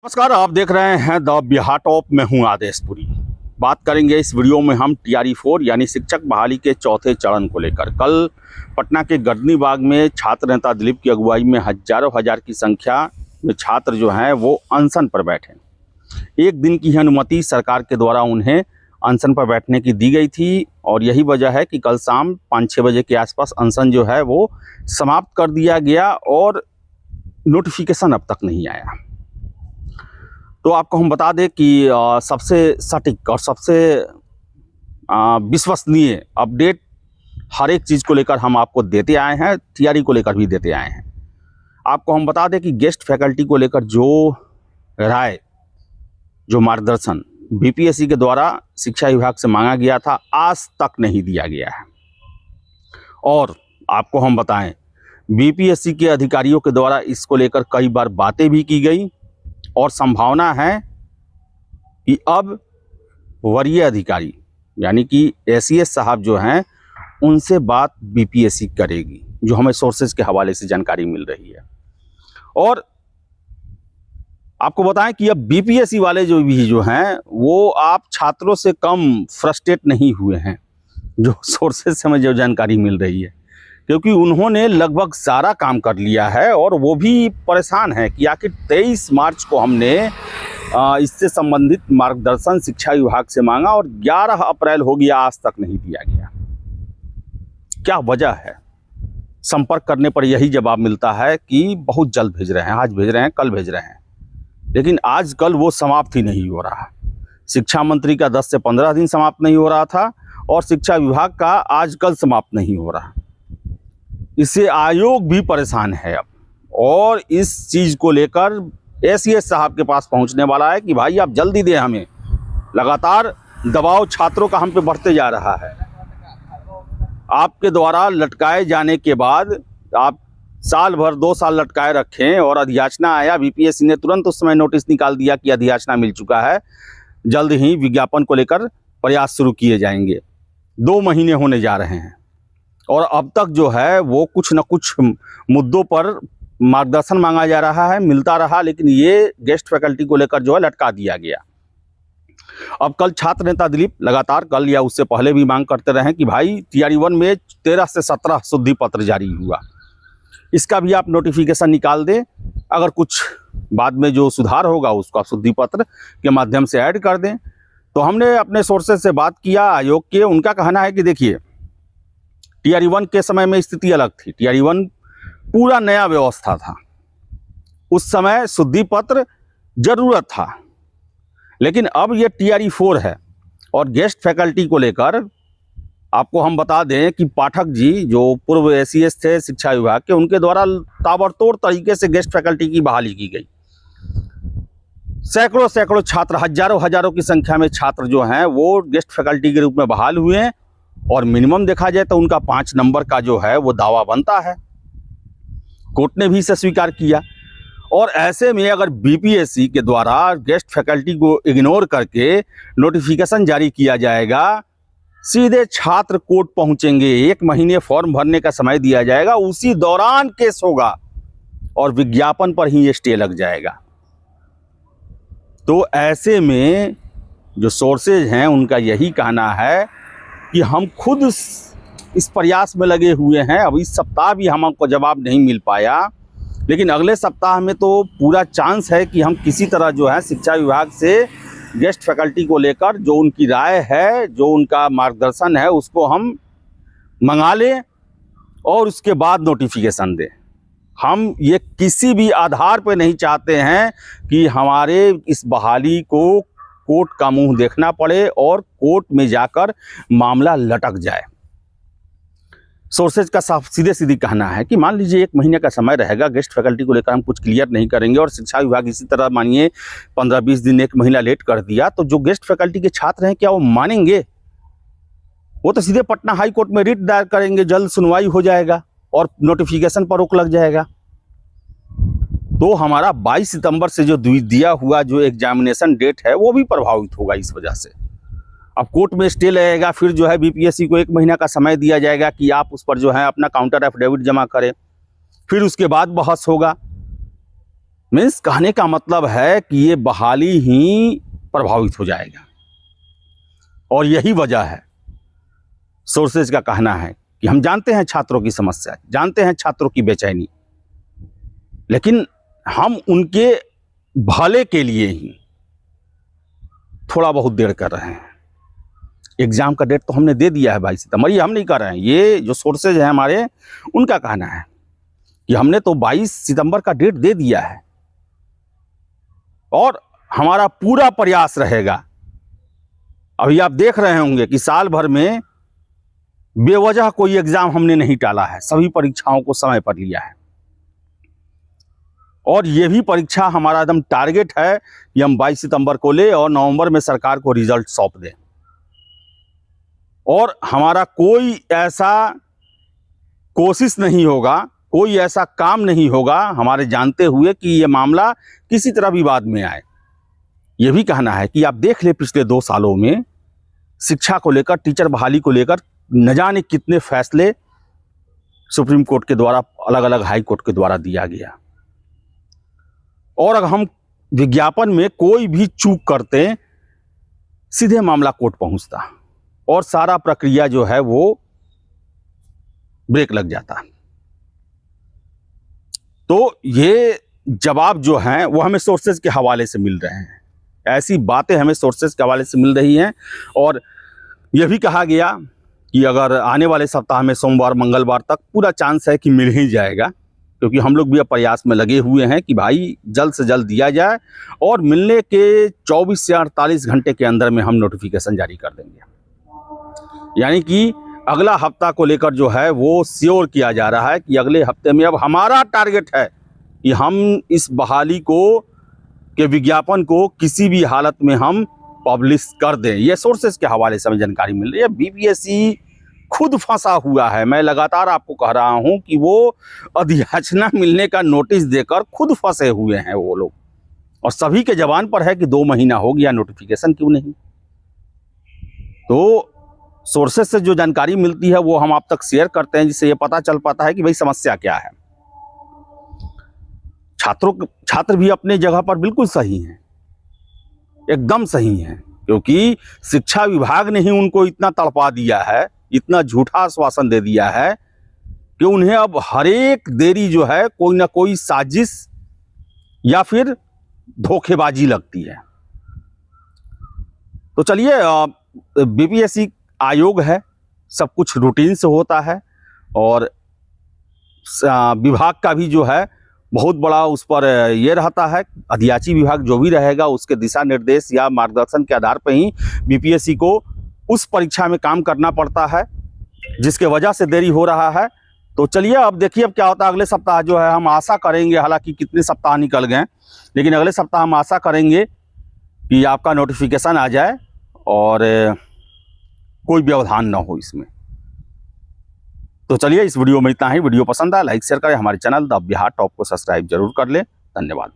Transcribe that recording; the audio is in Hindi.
नमस्कार, आप देख रहे हैं द बिहार टॉप में हूं आदेशपुरी। बात करेंगे इस वीडियो में हम TRE-4 यानी शिक्षक बहाली के चौथे चरण को लेकर। कल पटना के गर्दनी बाग में छात्र नेता दिलीप की अगुवाई में हजारों की संख्या में छात्र जो हैं वो अनशन पर बैठे। एक दिन की अनुमति सरकार के द्वारा उन्हें अनशन पर बैठने की दी गई थी और यही वजह है कि कल शाम 5-6 बजे के आसपास अनशन जो है वो समाप्त कर दिया गया और नोटिफिकेशन अब तक नहीं आया। तो आपको हम बता दें कि सबसे सटीक और सबसे विश्वसनीय अपडेट हर एक चीज़ को लेकर हम आपको देते आए हैं, TRE को लेकर भी देते आए हैं। आपको हम बता दें कि गेस्ट फैकल्टी को लेकर जो राय, जो मार्गदर्शन BPSC के द्वारा शिक्षा विभाग से मांगा गया था, आज तक नहीं दिया गया है। और आपको हम बताएं, BPSC के अधिकारियों के द्वारा इसको लेकर कई बार बातें भी की गई और संभावना है कि अब वरीय अधिकारी यानी कि ACS साहब जो हैं उनसे बात BPSC करेगी, जो हमें सोर्सेज के हवाले से जानकारी मिल रही है। और आपको बताएं कि अब BPSC वाले जो हैं वो आप छात्रों से कम फ्रस्ट्रेट नहीं हुए हैं, जो सोर्सेज से हमें जो जानकारी मिल रही है, क्योंकि उन्होंने लगभग सारा काम कर लिया है और वो भी परेशान है कि आखिर 23 मार्च को हमने इससे संबंधित मार्गदर्शन शिक्षा विभाग से मांगा और 11 अप्रैल हो गया, आज तक नहीं दिया गया। क्या वजह है? संपर्क करने पर यही जवाब मिलता है कि बहुत जल्द भेज रहे हैं, आज भेज रहे हैं, कल भेज रहे हैं, लेकिन आज कल वो समाप्त ही नहीं हो रहा। शिक्षा मंत्री का 10 से 15 दिन समाप्त नहीं हो रहा था और शिक्षा विभाग का आज कल समाप्त नहीं हो रहा। इससे आयोग भी परेशान है अब, और इस चीज़ को लेकर ACS साहब के पास पहुंचने वाला है कि भाई आप जल्दी दें हमें। लगातार दबाव छात्रों का हम पे बढ़ते जा रहा है। आपके द्वारा लटकाए जाने के बाद आप साल भर 2 साल लटकाए रखें और अधियाचना आया, BPSC ने तुरंत उस समय नोटिस निकाल दिया कि अधियाचना मिल चुका है, जल्द ही विज्ञापन को लेकर प्रयास शुरू किए जाएंगे। 2 महीने होने जा रहे हैं और अब तक जो है वो कुछ न कुछ मुद्दों पर मार्गदर्शन मांगा जा रहा है, मिलता रहा, लेकिन ये गेस्ट फैकल्टी को लेकर जो है लटका दिया गया। अब कल छात्र नेता दिलीप लगातार कल या उससे पहले भी मांग करते रहे कि भाई TRE-1 में 13 से 17 शुद्धि पत्र जारी हुआ, इसका भी आप नोटिफिकेशन निकाल दें। अगर कुछ बाद में जो सुधार होगा उसको आप शुद्धि पत्र के माध्यम से ऐड कर दें। तो हमने अपने सोर्सेज से बात किया आयोग के, उनका कहना है कि देखिए TRE-1 के समय में स्थिति अलग थी। TRE-1 पूरा नया व्यवस्था था, उस समय शुद्धि पत्र जरूरत था, लेकिन अब ये TRE-4 है। और गेस्ट फैकल्टी को लेकर आपको हम बता दें कि पाठक जी जो पूर्व ACS थे शिक्षा विभाग के, उनके द्वारा ताबड़तोड़ तरीके से गेस्ट फैकल्टी की बहाली की गई। सैकड़ों छात्र, हजारों की संख्या में छात्र जो हैं वो गेस्ट फैकल्टी के रूप में बहाल हुए हैं और मिनिमम देखा जाए तो उनका 5 नंबर का जो है वो दावा बनता है। कोर्ट ने भी इसे स्वीकार किया। और ऐसे में अगर BPSC के द्वारा गेस्ट फैकल्टी को इग्नोर करके नोटिफिकेशन जारी किया जाएगा, सीधे छात्र कोर्ट पहुंचेंगे, 1 महीने फॉर्म भरने का समय दिया जाएगा, उसी दौरान केस होगा और विज्ञापन पर ही ये स्टे लग जाएगा। तो ऐसे में जो सोर्सेज हैं उनका यही कहना है कि हम खुद इस प्रयास में लगे हुए हैं। अब इस सप्ताह भी हमको जवाब नहीं मिल पाया, लेकिन अगले सप्ताह में तो पूरा चांस है कि हम किसी तरह जो है शिक्षा विभाग से गेस्ट फैकल्टी को लेकर जो उनकी राय है, जो उनका मार्गदर्शन है, उसको हम मंगा लें और उसके बाद नोटिफिकेशन दें। हम ये किसी भी आधार पर नहीं चाहते हैं कि हमारे इस बहाली को कोर्ट का मुंह देखना पड़े और कोर्ट में जाकर मामला लटक जाए। सोर्सेज का साफ सीधे कहना है कि मान लीजिए 1 महीने का समय रहेगा, गेस्ट फैकल्टी को लेकर हम कुछ क्लियर नहीं करेंगे और शिक्षा विभाग इसी तरह मानिए 15-20 दिन 1 महीना लेट कर दिया, तो जो गेस्ट फैकल्टी के छात्र हैं क्या वो मानेंगे? वो तो सीधे पटना हाई कोर्ट में रिट दायर करेंगे, जल्द सुनवाई हो जाएगा और नोटिफिकेशन पर रोक लग जाएगा। तो हमारा 22 सितंबर से जो दिया हुआ जो एग्जामिनेशन डेट है वो भी प्रभावित होगा इस वजह से। अब कोर्ट में स्टे लगेगा, फिर जो है BPSC को 1 महीना का समय दिया जाएगा कि आप उस पर जो है अपना काउंटर एफिडेविट जमा करें, फिर उसके बाद बहस होगा। मीन्स कहने का मतलब है कि ये बहाली ही प्रभावित हो जाएगा। और यही वजह है, सोर्सेज का कहना है कि हम जानते हैं छात्रों की समस्या, जानते हैं छात्रों की बेचैनी, लेकिन हम उनके भले के लिए ही थोड़ा बहुत देर कर रहे हैं। एग्जाम का डेट तो हमने दे दिया है 22 सितंबर, ये हम नहीं कर रहे हैं, ये जो सोर्सेज है हमारे उनका कहना है कि हमने तो 22 सितंबर का डेट दे दिया है और हमारा पूरा प्रयास रहेगा। अभी आप देख रहे होंगे कि साल भर में बेवजह कोई एग्जाम हमने नहीं टाला है, सभी परीक्षाओं को समय पर लिया है। और ये भी परीक्षा हमारा एकदम टारगेट है कि हम 22 सितंबर को ले और नवंबर में सरकार को रिजल्ट सौंप दें। और हमारा कोई ऐसा कोशिश नहीं होगा, कोई ऐसा काम नहीं होगा हमारे जानते हुए कि ये मामला किसी तरह विवाद में आए। ये भी कहना है कि आप देख ले पिछले 2 सालों में शिक्षा को लेकर, टीचर बहाली को लेकर न जाने कितने फैसले सुप्रीम कोर्ट के द्वारा, अलग अलग हाई कोर्ट के द्वारा दिया गया। और अगर हम विज्ञापन में कोई भी चूक करते सीधे मामला कोर्ट पहुंचता और सारा प्रक्रिया जो है वो ब्रेक लग जाता। तो ये जवाब जो हैं वो हमें सोर्सेज के हवाले से मिल रहे हैं, ऐसी बातें हमें सोर्सेज के हवाले से मिल रही हैं। और यह भी कहा गया कि अगर आने वाले सप्ताह में सोमवार मंगलवार तक पूरा चांस है कि मिल ही जाएगा, क्योंकि हम लोग भी अब प्रयास में लगे हुए हैं कि भाई जल्द से जल्द दिया जाए और मिलने के 24 से 48 घंटे के अंदर में हम नोटिफिकेशन जारी कर देंगे। यानी कि अगला हफ्ता को लेकर जो है वो श्योर किया जा रहा है कि अगले हफ्ते में अब हमारा टारगेट है कि हम इस बहाली को के विज्ञापन को किसी भी हालत में हम पब्लिश कर दें। ये सोर्सेज के हवाले से हमें जानकारी मिल रही है। बीपीएससी खुद फंसा हुआ है, मैं लगातार आपको कह रहा हूं कि वो अधियाचना मिलने का नोटिस देकर खुद फंसे हुए हैं वो लोग, और सभी के जबान पर है कि 2 महीना हो गया, नोटिफिकेशन क्यों नहीं। तो सोर्सेज से जो जानकारी मिलती है वो हम आप तक शेयर करते हैं, जिससे ये पता चल पाता है कि भाई समस्या क्या है। छात्र भी अपने जगह पर बिल्कुल सही हैं, एकदम सही हैं, क्योंकि शिक्षा विभाग ने ही उनको इतना तड़पा दिया है, इतना झूठा आश्वासन दे दिया है कि उन्हें अब हर एक देरी जो है कोई ना कोई साजिश या फिर धोखेबाजी लगती है। तो चलिए, बीपीएससी आयोग है, सब कुछ रूटीन से होता है और विभाग का भी जो है बहुत बड़ा उस पर ये रहता है, अधियाची विभाग जो भी रहेगा उसके दिशा निर्देश या मार्गदर्शन के आधार पर ही बीपीएससी को उस परीक्षा में काम करना पड़ता है, जिसके वजह से देरी हो रहा है। तो चलिए अब देखिए अब क्या होता है। अगले सप्ताह जो है हम आशा करेंगे, हालांकि कितने सप्ताह निकल गए, लेकिन अगले सप्ताह हम आशा करेंगे कि आपका नोटिफिकेशन आ जाए और कोई व्यवधान ना हो इसमें। तो चलिए इस वीडियो में इतना ही। वीडियो पसंद आया लाइक शेयर करें, हमारे चैनल द बिहार टॉप को सब्सक्राइब जरूर कर लें। धन्यवाद।